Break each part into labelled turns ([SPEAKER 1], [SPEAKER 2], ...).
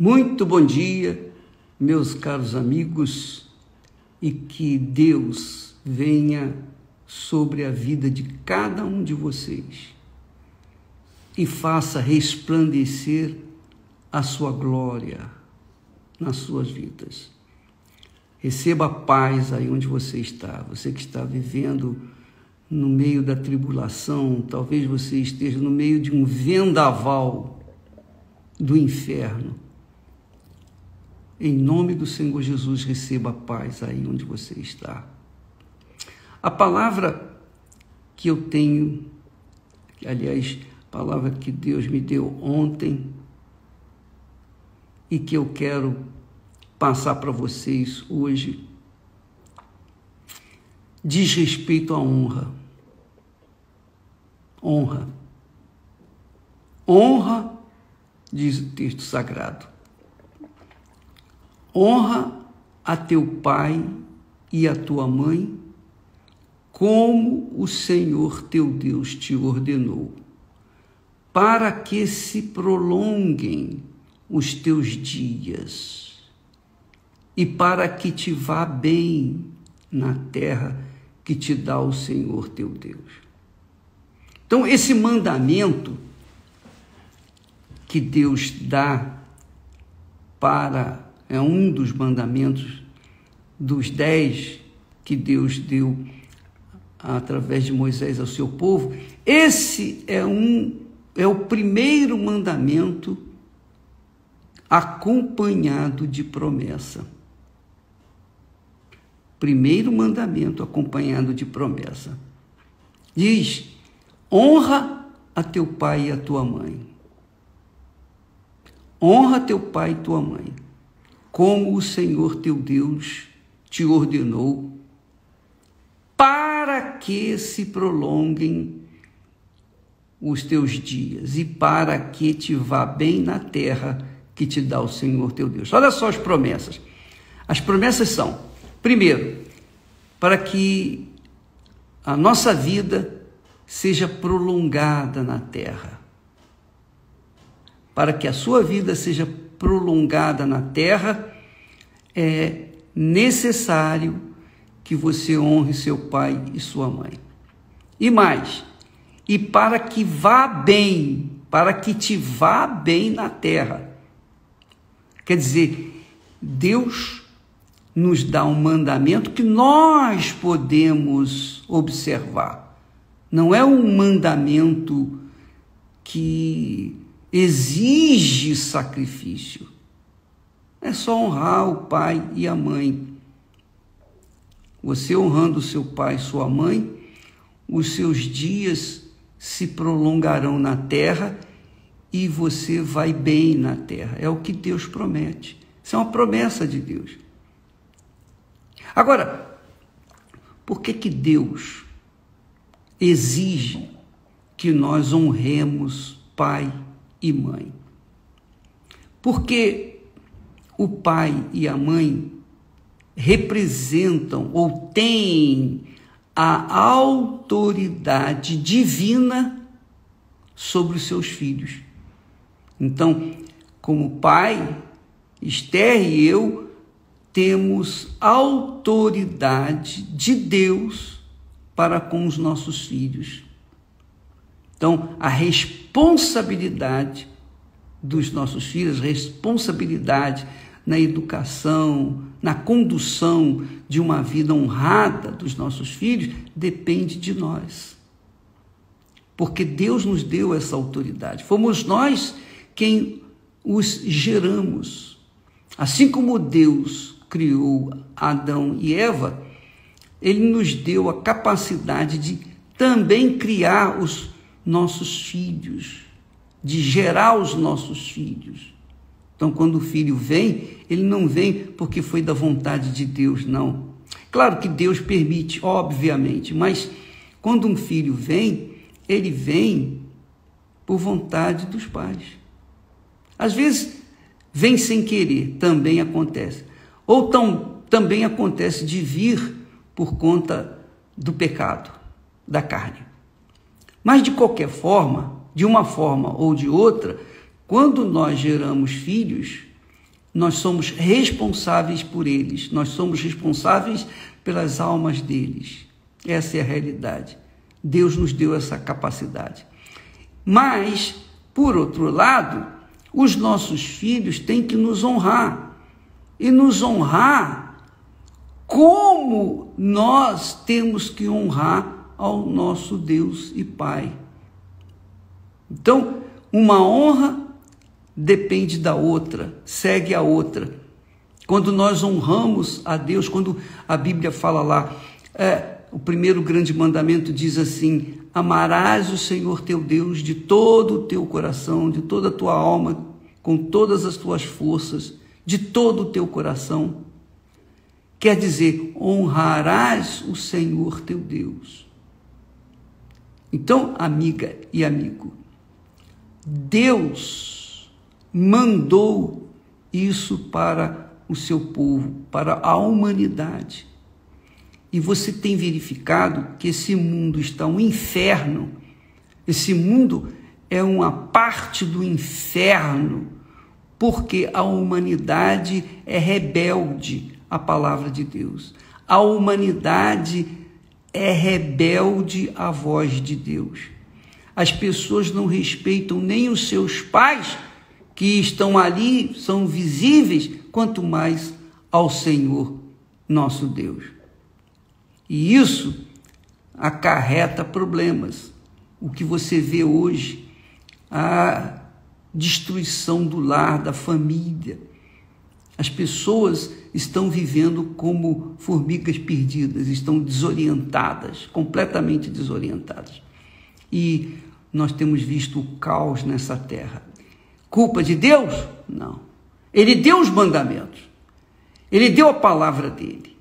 [SPEAKER 1] Muito bom dia, meus caros amigos, e que Deus venha sobre a vida de cada um de vocês e faça resplandecer a sua glória nas suas vidas. Receba a paz aí onde você está, você que está vivendo no meio da tribulação, talvez você esteja no meio de um vendaval do inferno. Em nome do Senhor Jesus, receba a paz aí onde você está. A palavra que eu tenho, aliás, a palavra que Deus me deu ontem e que eu quero passar para vocês hoje, diz respeito à honra. Honra. Honra, diz o texto sagrado. Honra a teu pai e a tua mãe, como o Senhor teu Deus te ordenou, para que se prolonguem os teus dias e para que te vá bem na terra que te dá o Senhor teu Deus. Então, esse mandamento que Deus dá é um dos mandamentos dos 10 que Deus deu através de Moisés ao seu povo. Esse é o primeiro mandamento acompanhado de promessa. Primeiro mandamento acompanhado de promessa. Diz: honra a teu pai e a tua mãe. Honra teu pai e tua mãe, como o Senhor teu Deus te ordenou, para que se prolonguem os teus dias e para que te vá bem na terra que te dá o Senhor teu Deus. Olha só as promessas. As promessas são, primeiro, para que a nossa vida seja prolongada na terra. Para que a sua vida seja prolongada na terra, é necessário que você honre seu pai e sua mãe. E mais, e para que vá bem, para que te vá bem na terra. Quer dizer, Deus nos dá um mandamento que nós podemos observar. Não é um mandamento que exige sacrifício. É só honrar o pai e a mãe. Você honrando seu pai e sua mãe, os seus dias se prolongarão na terra e você vai bem na terra. É o que Deus promete. Isso é uma promessa de Deus. Agora, por que Deus exige que nós honremos pai e mãe? Porque o pai e a mãe representam ou têm a autoridade divina sobre os seus filhos. Então, como pai, Esther e eu temos autoridade de Deus para com os nossos filhos. Então, a responsabilidade dos nossos filhos, responsabilidade na educação, na condução de uma vida honrada dos nossos filhos, depende de nós. Porque Deus nos deu essa autoridade. Fomos nós quem os geramos. Assim como Deus criou Adão e Eva, Ele nos deu a capacidade de também criar os nossos filhos, de gerar os nossos filhos. Então, quando o filho vem, ele não vem porque foi da vontade de Deus, não. Claro que Deus permite, obviamente, mas quando um filho vem, ele vem por vontade dos pais. Às vezes, vem sem querer, também acontece. Ou também acontece de vir por conta do pecado, da carne. Mas, de qualquer forma, de uma forma ou de outra, quando nós geramos filhos, nós somos responsáveis por eles, nós somos responsáveis pelas almas deles. Essa é a realidade. Deus nos deu essa capacidade. Mas, por outro lado, os nossos filhos têm que nos honrar. E nos honrar como nós temos que honrar ao nosso Deus e Pai. Então, uma honra depende da outra, segue a outra. Quando nós honramos a Deus, quando a Bíblia fala lá, o primeiro grande mandamento diz assim: amarás o Senhor teu Deus de todo o teu coração, de toda a tua alma, com todas as tuas forças, de todo o teu coração. Quer dizer, honrarás o Senhor teu Deus. Então, amiga e amigo, Deus mandou isso para o seu povo, para a humanidade. E você tem verificado que esse mundo está um inferno. Esse mundo é uma parte do inferno, porque a humanidade é rebelde à palavra de Deus. A humanidade é rebelde à voz de Deus. As pessoas não respeitam nem os seus pais, que estão ali, são visíveis, quanto mais ao Senhor, nosso Deus. E isso acarreta problemas. O que você vê hoje, a destruição do lar, da família. As pessoas estão vivendo como formigas perdidas, estão desorientadas, completamente desorientadas. E nós temos visto o caos nessa terra. Culpa de Deus? Não. Ele deu os mandamentos. Ele deu a palavra dele.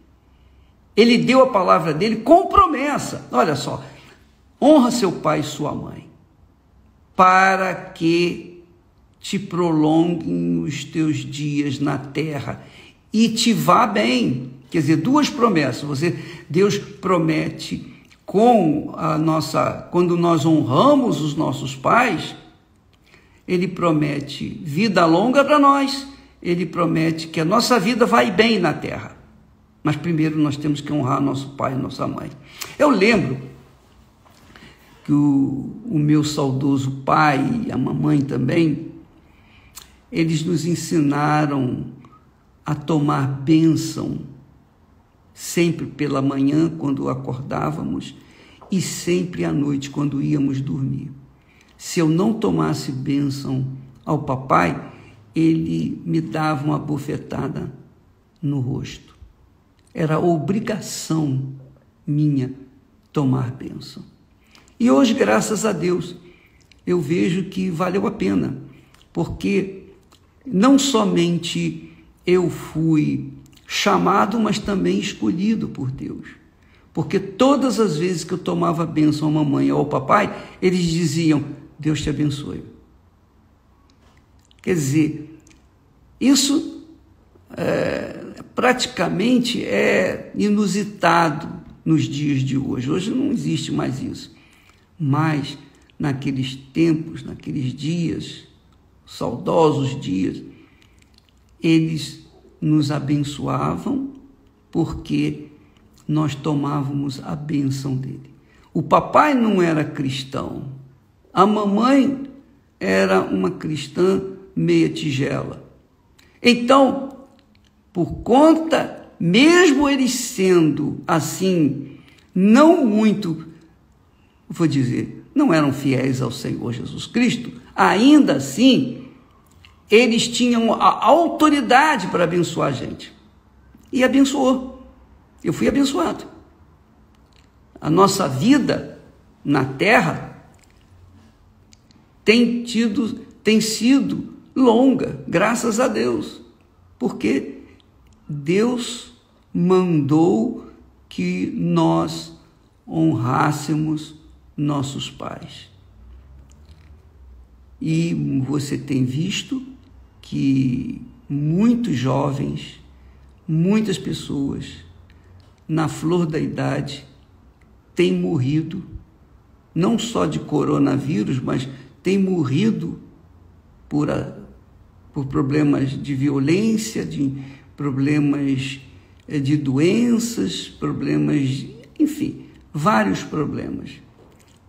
[SPEAKER 1] Ele deu a palavra dele com promessa. Olha só, honra seu pai e sua mãe, para que te prolonguem os teus dias na terra e te vá bem. Quer dizer, duas promessas. Deus promete quando nós honramos os nossos pais, ele promete vida longa para nós, ele promete que a nossa vida vai bem na terra. Mas primeiro nós temos que honrar nosso pai e nossa mãe. Eu lembro que o meu saudoso pai e a mamãe também, eles nos ensinaram a tomar bênção sempre pela manhã, quando acordávamos, e sempre à noite, quando íamos dormir. Se eu não tomasse bênção ao papai, ele me dava uma bofetada no rosto. Era obrigação minha tomar bênção. E hoje, graças a Deus, eu vejo que valeu a pena, porque não somente eu fui chamado, mas também escolhido por Deus. Porque todas as vezes que eu tomava bênção à mamãe ou ao papai, eles diziam: Deus te abençoe. Quer dizer, isso praticamente é inusitado nos dias de hoje. Hoje não existe mais isso. Mas naqueles tempos, naqueles dias, saudosos dias, eles nos abençoavam porque nós tomávamos a bênção dele. O papai não era cristão, a mamãe era uma cristã meia tigela. Então, por conta, mesmo eles sendo assim, não muito, vou dizer, não eram fiéis ao Senhor Jesus Cristo, ainda assim, eles tinham a autoridade para abençoar a gente. E abençoou. Eu fui abençoado. A nossa vida na terra tem sido longa, graças a Deus, porque Deus mandou que nós honrássemos nossos pais. E você tem visto que muitos jovens, muitas pessoas, na flor da idade, têm morrido, não só de coronavírus, mas têm morrido por problemas de violência, de problemas de doenças, problemas, enfim, vários problemas.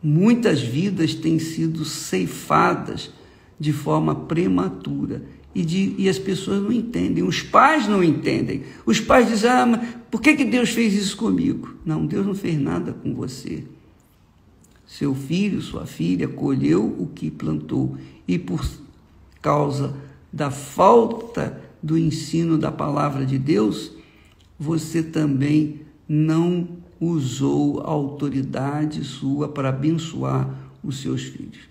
[SPEAKER 1] Muitas vidas têm sido ceifadas de forma prematura e as pessoas não entendem, os pais não entendem. Os pais dizem, mas por que Deus fez isso comigo? Não, Deus não fez nada com você. Seu filho, sua filha colheu o que plantou e por causa da falta do ensino da palavra de Deus, você também não usou a autoridade sua para abençoar os seus filhos.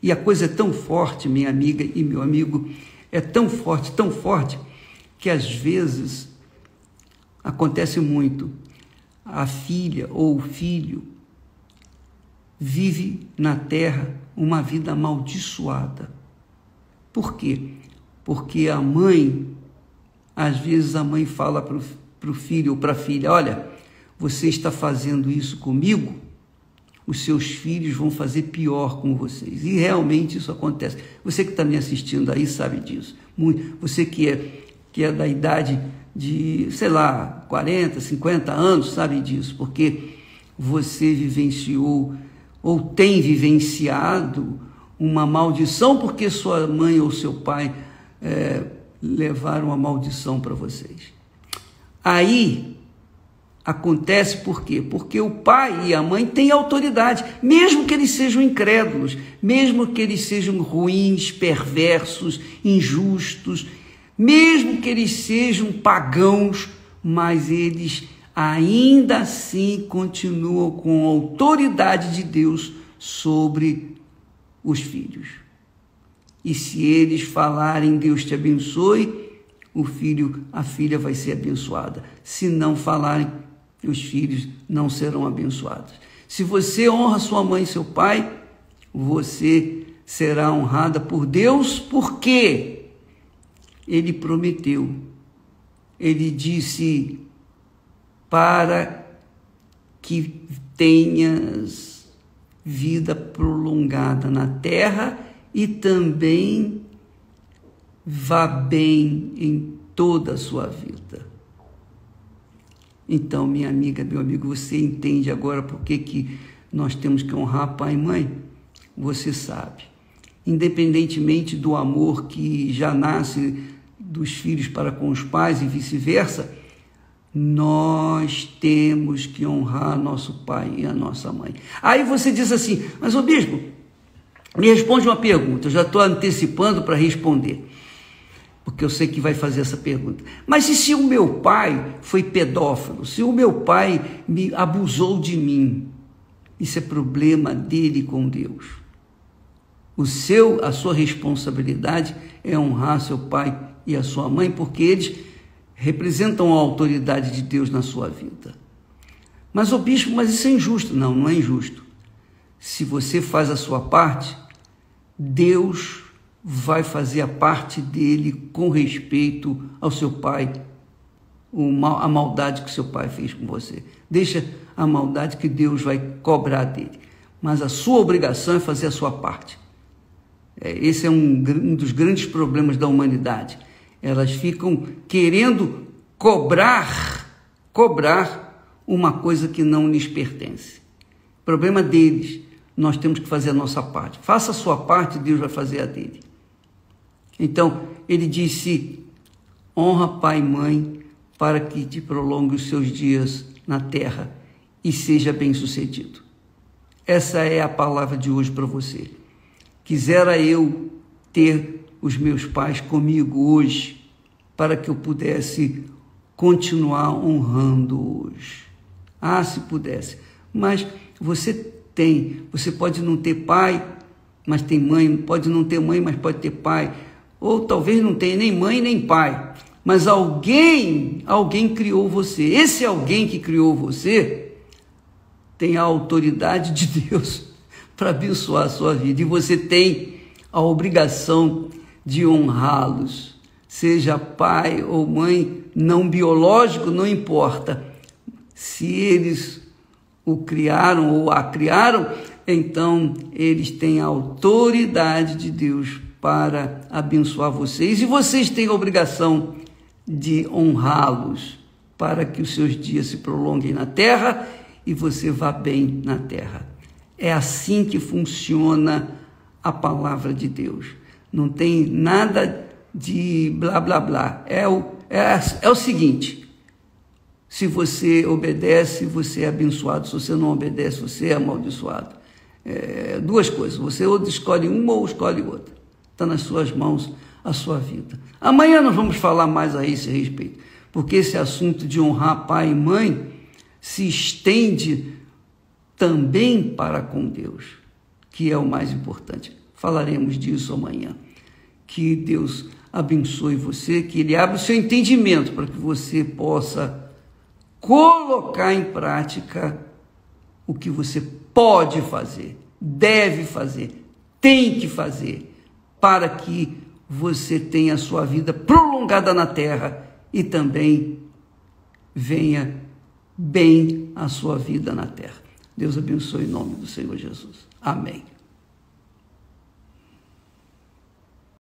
[SPEAKER 1] E a coisa é tão forte, minha amiga e meu amigo, é tão forte, que às vezes acontece muito. A filha ou o filho vive na terra uma vida amaldiçoada. Por quê? Porque a mãe, às vezes a mãe fala para o filho ou para a filha, olha, você está fazendo isso comigo, os seus filhos vão fazer pior com vocês. E realmente isso acontece. Você que está me assistindo aí sabe disso. Você que é da idade de, 40, 50 anos, sabe disso, porque você vivenciou ou tem vivenciado uma maldição porque sua mãe ou seu pai levaram a maldição para vocês. Aí acontece por quê? Porque o pai e a mãe têm autoridade, mesmo que eles sejam incrédulos, mesmo que eles sejam ruins, perversos, injustos, mesmo que eles sejam pagãos, mas eles ainda assim continuam com a autoridade de Deus sobre os filhos. E se eles falarem Deus te abençoe, o filho, a filha vai ser abençoada. Se não falarem, os filhos não serão abençoados. Se você honra sua mãe e seu pai, você será honrada por Deus, porque Ele prometeu. Ele disse, para que tenhas vida prolongada na terra e também vá bem em toda a sua vida. Então, minha amiga, meu amigo, você entende agora por que nós temos que honrar pai e mãe? Você sabe. Independentemente do amor que já nasce dos filhos para com os pais e vice-versa, nós temos que honrar nosso pai e a nossa mãe. Aí você diz assim, mas ô bispo, me responde uma pergunta, eu já estou antecipando para responder, porque eu sei que vai fazer essa pergunta. Mas e se o meu pai foi pedófilo? Se o meu pai me abusou de mim? Isso é problema dele com Deus. A sua responsabilidade é honrar seu pai e a sua mãe, porque eles representam a autoridade de Deus na sua vida. Mas, ô bispo, mas isso é injusto. Não, não é injusto. Se você faz a sua parte, Deus vai fazer a parte dele com respeito ao seu pai, a maldade que seu pai fez com você. Deixa a maldade que Deus vai cobrar dele. Mas a sua obrigação é fazer a sua parte. Esse é um dos grandes problemas da humanidade. Elas ficam querendo cobrar uma coisa que não lhes pertence. Problema deles. Nós temos que fazer a nossa parte. Faça a sua parte, Deus vai fazer a dele. Então, ele disse, honra pai e mãe para que te prolongue os seus dias na terra e seja bem-sucedido. Essa é a palavra de hoje para você. Quisera eu ter os meus pais comigo hoje para que eu pudesse continuar honrando-os. Ah, se pudesse. Mas você pode não ter pai, mas tem mãe, pode não ter mãe, mas pode ter pai, ou talvez não tenha nem mãe nem pai, mas alguém criou você. Esse alguém que criou você tem a autoridade de Deus para abençoar a sua vida, e você tem a obrigação de honrá-los, seja pai ou mãe, não biológico, não importa. Se eles o criaram ou a criaram, então eles têm a autoridade de Deus para abençoar vocês, e vocês têm a obrigação de honrá-los para que os seus dias se prolonguem na terra e você vá bem na terra. É assim que funciona a palavra de Deus. Não tem nada de blá, blá, blá. É o seguinte: se você obedece, você é abençoado. Se você não obedece, você é amaldiçoado. Duas coisas: você ou escolhe uma ou escolhe outra. Está nas suas mãos a sua vida. Amanhã nós vamos falar mais a esse respeito, porque esse assunto de honrar pai e mãe se estende também para com Deus, que é o mais importante. Falaremos disso amanhã. Que Deus abençoe você, que Ele abra o seu entendimento para que você possa colocar em prática o que você pode fazer, deve fazer, tem que fazer, para que você tenha a sua vida prolongada na terra e também venha bem a sua vida na terra. Deus abençoe em nome do Senhor Jesus. Amém.